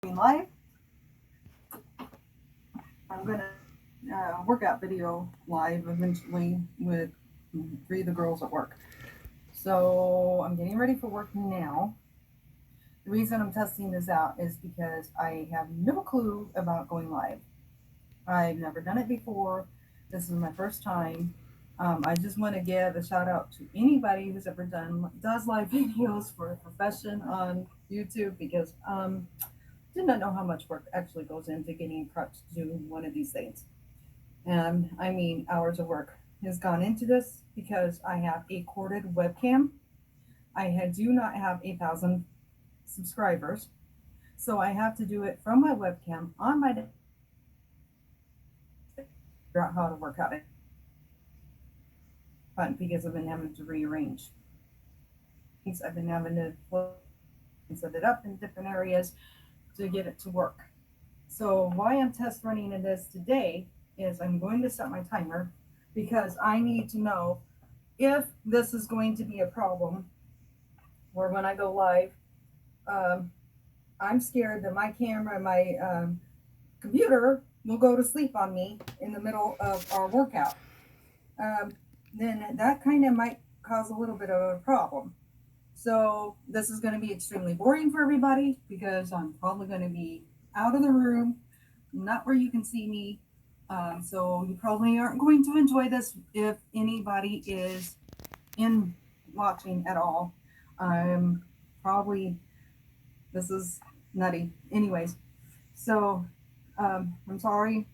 Live. I'm gonna workout video live eventually with three of the girls at work. So I'm getting ready for work now. The reason I'm testing this out is because I have no clue about going live. I've never done it before. This is my first time. I just want to give a shout out to anybody who's ever does live videos for a profession on YouTube because did not know how much work actually goes into getting prepped to do one of these things. And I mean, hours of work has gone into this because I have a corded webcam. Do not have 1,000 subscribers, so I have to do it from my webcam on my figure out how to work out it because I've been having to rearrange. I've been having to set it up in different areas to get it to work. So why I'm test running this today is I'm going to set my timer because I need to know if this is going to be a problem where when I go live, um, I'm scared that my camera, my computer will go to sleep on me in the middle of our workout. Um, then that kind of might cause a little bit of a problem. So this is going to be extremely boring for everybody because I'm probably going to be out of the room, not where you can see me. So you probably aren't going to enjoy this if anybody is in watching at all. I'm probably this is nutty. Anyways, so I'm sorry.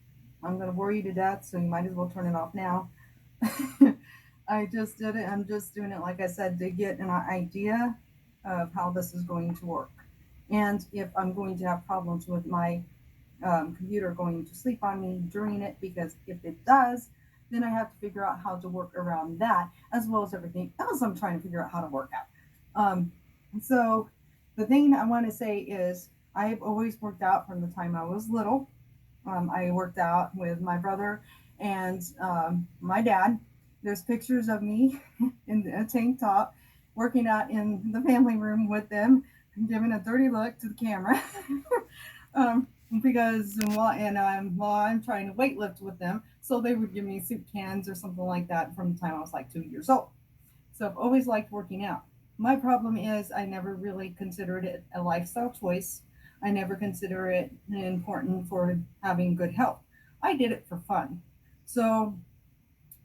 I'm going to bore you to death, so you might as well turn it off now. I just did it. I'm just doing it, like I said, to get an idea of how this is going to work. And if I'm going to have problems with my computer going to sleep on me during it, because if it does, then I have to figure out how to work around that, as well as everything else I'm trying to figure out how to work out. So the thing I want to say is I've always worked out from the time I was little. I worked out with my brother and my dad. There's pictures of me in a tank top working out in the family room with them, giving a dirty look to the camera. um, because while I'm trying to weightlift with them, so they would give me soup cans or something like that from the time I was like 2 years old. So I've always liked working out. My problem is I never really considered it a lifestyle choice. I never consider it important for having good health. I did it for fun. So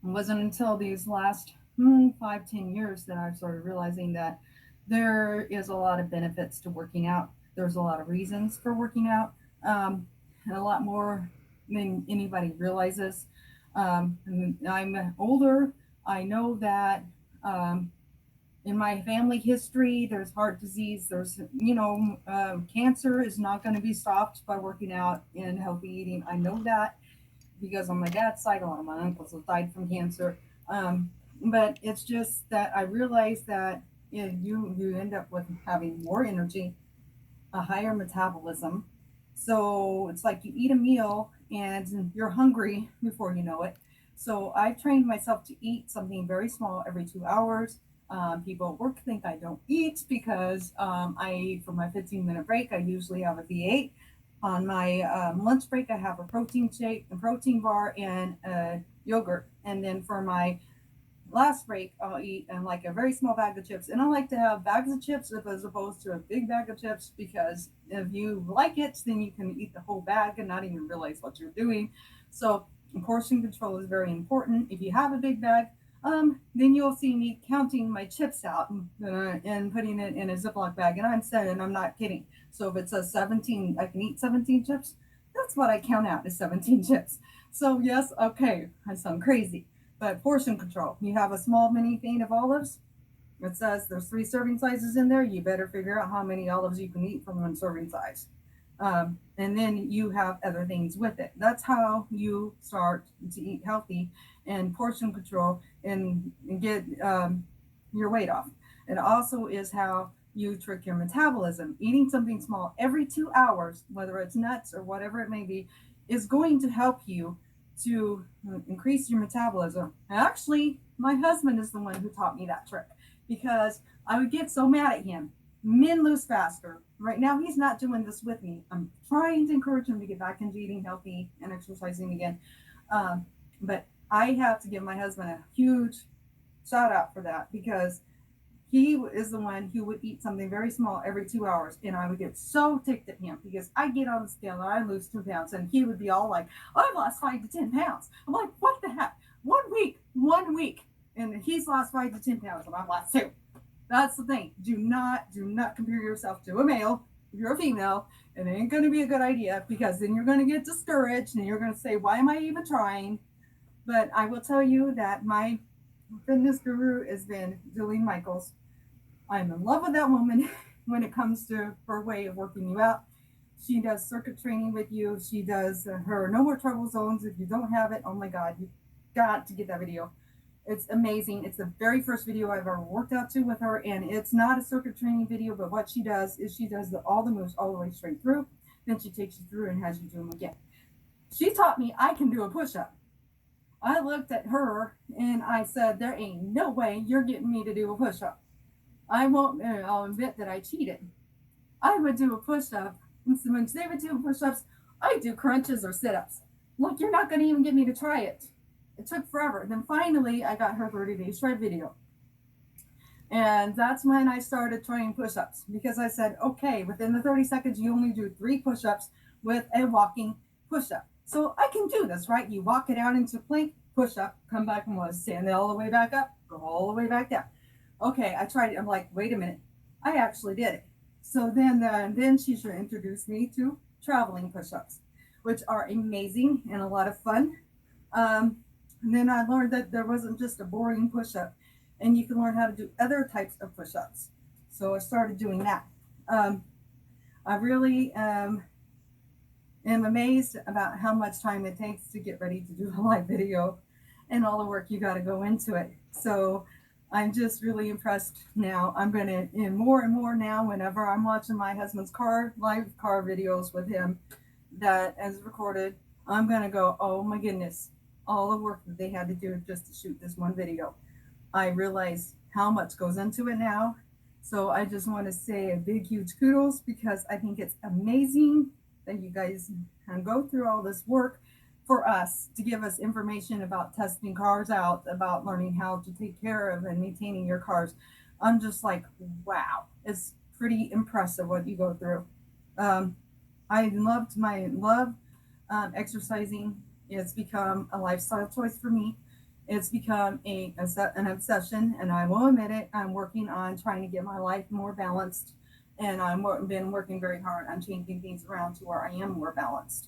it wasn't until these last 5, 10 years that I've started realizing that there is a lot of benefits to working out. There's a lot of reasons for working out, and a lot more than anybody realizes. I'm older. I know that um, in my family history, there's heart disease. Cancer is not going to be stopped by working out and healthy eating. I know that because on my dad's side, a lot of my uncles have died from cancer. But it's just that I realized that you end up with having more energy, a higher metabolism. So it's like you eat a meal and you're hungry before you know it. So I've trained myself to eat something very small every 2 hours. People at work think I don't eat because I eat for my 15-minute break. I usually have a V8. On my lunch break, I have a protein shake, a protein bar, and a yogurt. And then for my last break, I'll eat like a very small bag of chips. And I like to have bags of chips as opposed to a big bag of chips because if you like it, then you can eat the whole bag and not even realize what you're doing. So portion control is very important. If you have a big bag, then you'll see me counting my chips out and putting it in a Ziploc bag. And I'm saying, I'm not kidding. So if it says 17, I can eat 17 chips. That's what I count out is 17 chips. So yes, okay, I sound crazy. But portion control. You have a small mini thing of olives. It says there's 3 serving sizes in there. You better figure out how many olives you can eat from one serving size. And then you have other things with it. That's how you start to eat healthy and portion control and get your weight off. It also is how you trick your metabolism. Eating something small every 2 hours, whether it's nuts or whatever it may be, is going to help you to increase your metabolism. Actually, my husband is the one who taught me that trick because I would get so mad at him Men lose faster. Right now, he's not doing this with me. I'm trying to encourage him to get back into eating healthy and exercising again. But I have to give my husband a huge shout out for that, because he is the one who would eat something very small every 2 hours, and I would get so ticked at him because I get on the scale and I lose 2 pounds, and he would be all like, "I've lost 5 to 10 pounds." I'm like, "What the heck? 1 week, and he's lost 5 to 10 pounds, and I've lost 2." That's the thing. Do not compare yourself to a male. If you're a female, it ain't going to be a good idea, because then you're going to get discouraged and you're going to say, "Why am I even trying?" But I will tell you that my fitness guru has been Jillian Michaels. I'm in love with that woman when it comes to her way of working you out. She does circuit training with you. She does her No More Trouble Zones. If you don't have it, oh my God, you got to get that video. It's amazing. It's the very first video I've ever worked out to with her, and it's not a circuit training video, but what she does is she does all the moves all the way straight through. Then she takes you through and has you do them again. She taught me I can do a push-up. I looked at her and I said, "There ain't no way you're getting me to do a push-up." I'll admit that I cheated. I would do a push-up, and so when they would do push-ups, I'd do crunches or sit-ups. Look, you're not going to even get me to try it. It took forever. Then finally, I got her 30-day shred video. And that's when I started trying push-ups, because I said, okay, within the 30 seconds, you only do 3 push-ups with a walking push-up. So I can do this, right? You walk it out into plank, push-up, come back and stand all the way back up, go all the way back down. Okay, I tried it. I'm like, wait a minute. I actually did it. So then she should introduce me to traveling push-ups, which are amazing and a lot of fun. And then I learned that there wasn't just a boring push-up, and you can learn how to do other types of push-ups. So I started doing that. I really am amazed about how much time it takes to get ready to do a live video and all the work you got to go into it. So I'm just really impressed now. I'm going to, and more now, whenever I'm watching my husband's live car videos with him that is recorded, I'm going to go, oh my goodness, all the work that they had to do just to shoot this one video. I realize how much goes into it now. So I just want to say a big, huge kudos, because I think it's amazing that you guys can go through all this work for us to give us information about testing cars out, about learning how to take care of and maintaining your cars. I'm just like, wow, it's pretty impressive what you go through. I love exercising. It's become a lifestyle choice for me. It's become an obsession, and I will admit it. I'm working on trying to get my life more balanced, and I've been working very hard on changing things around to where I am more balanced.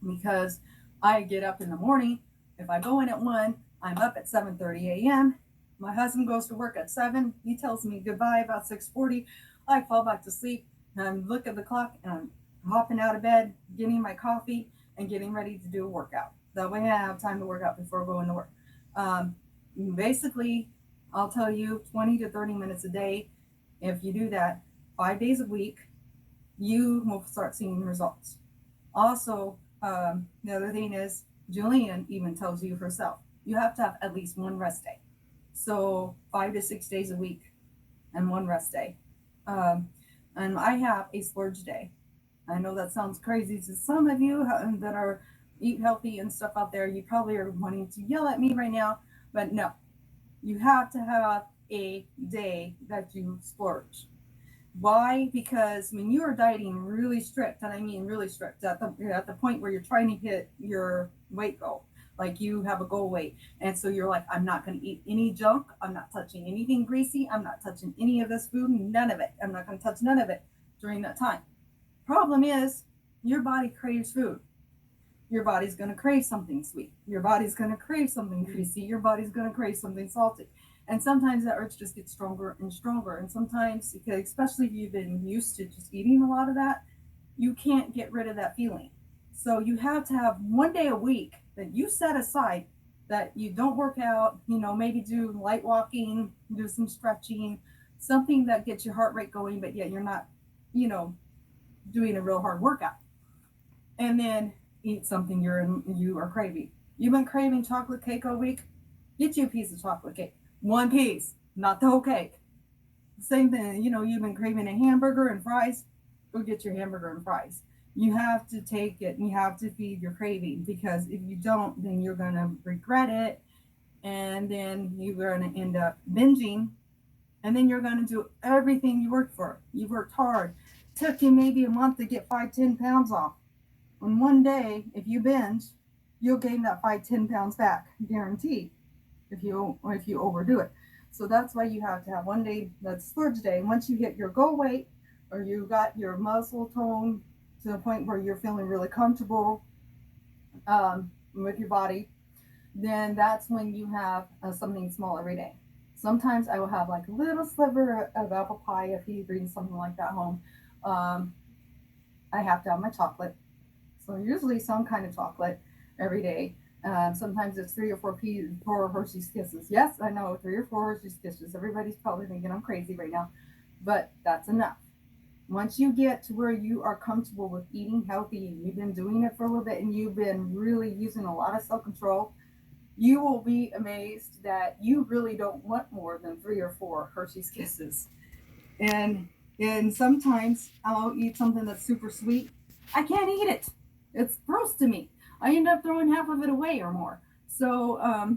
Because I get up in the morning. If I go in at 1, I'm up at 7:30 a.m. My husband goes to work at 7. He tells me goodbye about 6:40. I fall back to sleep, and I look at the clock, and I'm hopping out of bed, getting my coffee, and getting ready to do a workout. That way I have time to work out before going to work. Basically, I'll tell you, 20 to 30 minutes a day. If you do that 5 days a week, you will start seeing results. Also, the other thing is, Julian even tells you herself, you have to have at least one rest day. So 5 to 6 days a week and one rest day. And I have a splurge day. I know that sounds crazy to some of you that are eat healthy and stuff out there. You probably are wanting to yell at me right now, but no, you have to have a day that you splurge. Why? Because when you are dieting really strict, and I mean really strict, at the point where you're trying to hit your weight goal, like you have a goal weight, and so you're like, I'm not going to eat any junk, I'm not touching anything greasy, I'm not touching any of this food, none of it, I'm not going to touch none of it during that time. Problem is, your body craves food. Your body's going to crave something sweet. Your body's going to crave something greasy. Your body's going to crave something salty. And sometimes that urge just gets stronger and stronger. And sometimes, especially if you've been used to just eating a lot of that, you can't get rid of that feeling. So you have to have one day a week that you set aside, that you don't work out, maybe do light walking, do some stretching, something that gets your heart rate going, but yet you're not, doing a real hard workout. And then eat something you are craving. You've been craving chocolate cake all week? Get you a piece of chocolate cake. One piece, not the whole cake. Same thing, you know, you've been craving a hamburger and fries, go get your hamburger and fries. You have to take it and you have to feed your craving, because if you don't, then you're going to regret it, and then you're going to end up binging, and then you're going to do everything you worked for. You worked hard. Took you maybe a month to get 5, 10 pounds off. In one day, if you binge, you'll gain that 5, 10 pounds back, guaranteed, if you overdo it. So that's why you have to have one day that's splurge day. And once you hit your goal weight, or you got your muscle tone to the point where you're feeling really comfortable with your body, then that's when you have something small every day. Sometimes I will have like a little sliver of apple pie if he brings something like that home. Um, I have to have my chocolate. So usually some kind of chocolate every day. Sometimes it's 3 or 4 Hershey's Kisses. Yes, I know, 3 or 4 Hershey's Kisses. Everybody's probably thinking I'm crazy right now, but that's enough. Once you get to where you are comfortable with eating healthy, and you've been doing it for a little bit, and you've been really using a lot of self-control, you will be amazed that you really don't want more than 3 or 4 Hershey's Kisses. And and sometimes I'll eat something that's super sweet. I can't eat it. It's gross to me. I end up throwing half of it away or more. So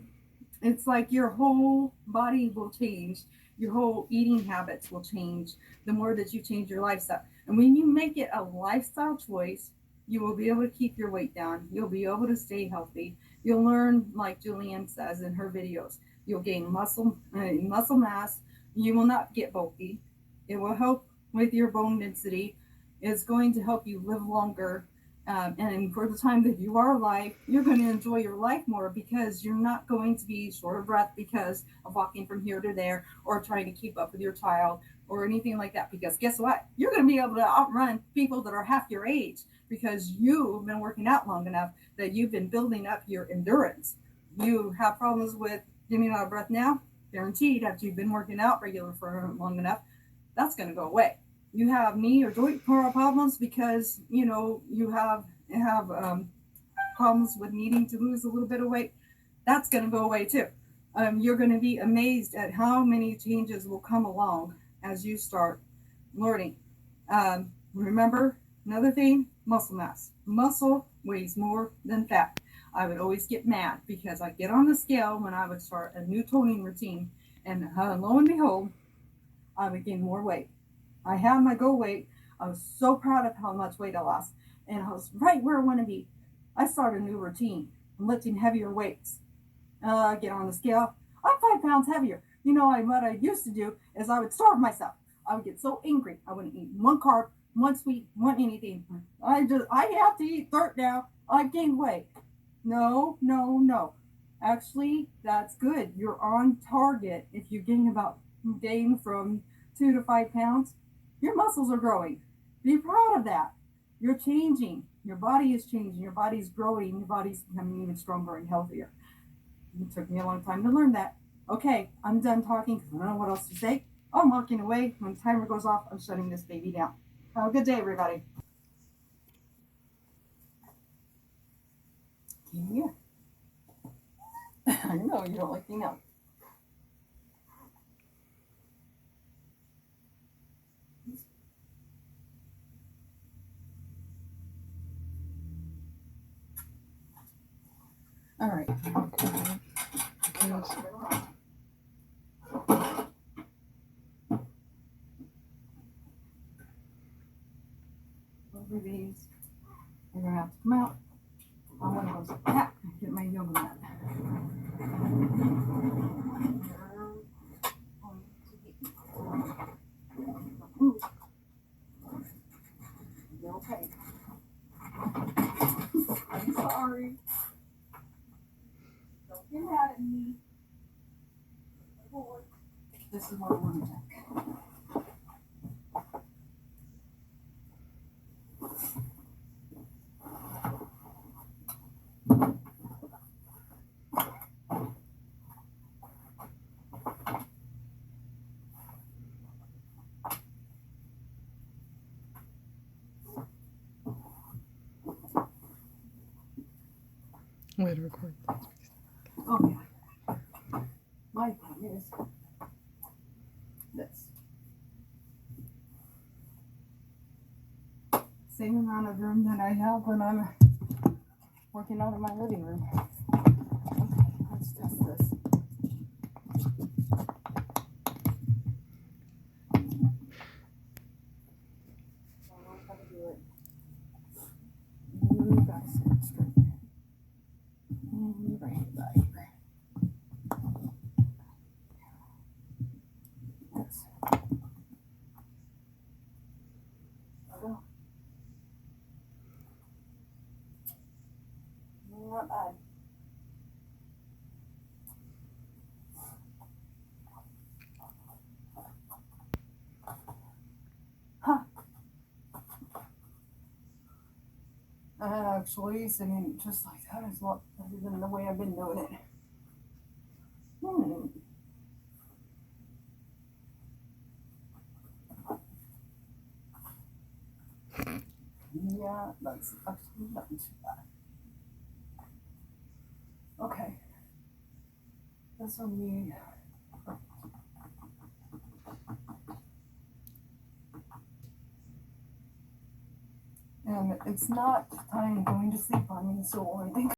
it's like your whole body will change. Your whole eating habits will change the more that you change your lifestyle. And when you make it a lifestyle choice, you will be able to keep your weight down. You'll be able to stay healthy. You'll learn, like Julianne says in her videos, you'll gain muscle mass. You will not get bulky. It will help with your bone density. It's going to help you live longer. And for the time that you are alive, you're going to enjoy your life more, because you're not going to be short of breath because of walking from here to there, or trying to keep up with your child, or anything like that. Because guess what? You're going to be able to outrun people that are half your age, because you've been working out long enough that you've been building up your endurance. You have problems with getting out of breath now, guaranteed, after you've been working out regular for long enough, that's going to go away. You have knee or joint problems because you have problems with needing to lose a little bit of weight. That's going to go away too. You're going to be amazed at how many changes will come along as you start learning. Remember, another thing, muscle mass. Muscle weighs more than fat. I would always get mad because I get on the scale when I would start a new toning routine, and lo and behold, I would gain more weight. I had my goal weight. I was so proud of how much weight I lost, and I was right where I want to be. I started a new routine. I'm lifting heavier weights. Get on the scale. I'm 5 pounds heavier. What I used to do is I would starve myself. I would get so angry. I wouldn't eat one carb, one sweet, one anything. I have to eat dirt now. I've gained weight. No, no, no. Actually, that's good. You're on target. If you gain from 2 to 5 pounds, your muscles are growing. Be proud of that. You're changing. Your body is changing. Your body's growing. Your body's becoming even stronger and healthier. It took me a long time to learn that. Okay, I'm done talking because I don't know what else to say. I'm walking away. When the timer goes off, I'm shutting this baby down. Have a good day, everybody. Yeah. I know you don't like me now. All right. Over these, they're gonna have to come out. I want to go sit back and get my yoga mat. Okay. I'm sorry. Don't get mad at me. This is what I want to check. Way to record. Oh yeah. My thing is this. amount of room that I have when I'm working out in my living room. Okay, let's test this. I don't know how to do it. You guys sit straight. And you bring it back here. This. Go. Not bad. Huh. Actually, sitting just like that is a lot better than the way I've been doing it. Yeah, that's actually not too bad. Okay. This will be. And it's not time going to sleep on me, so I think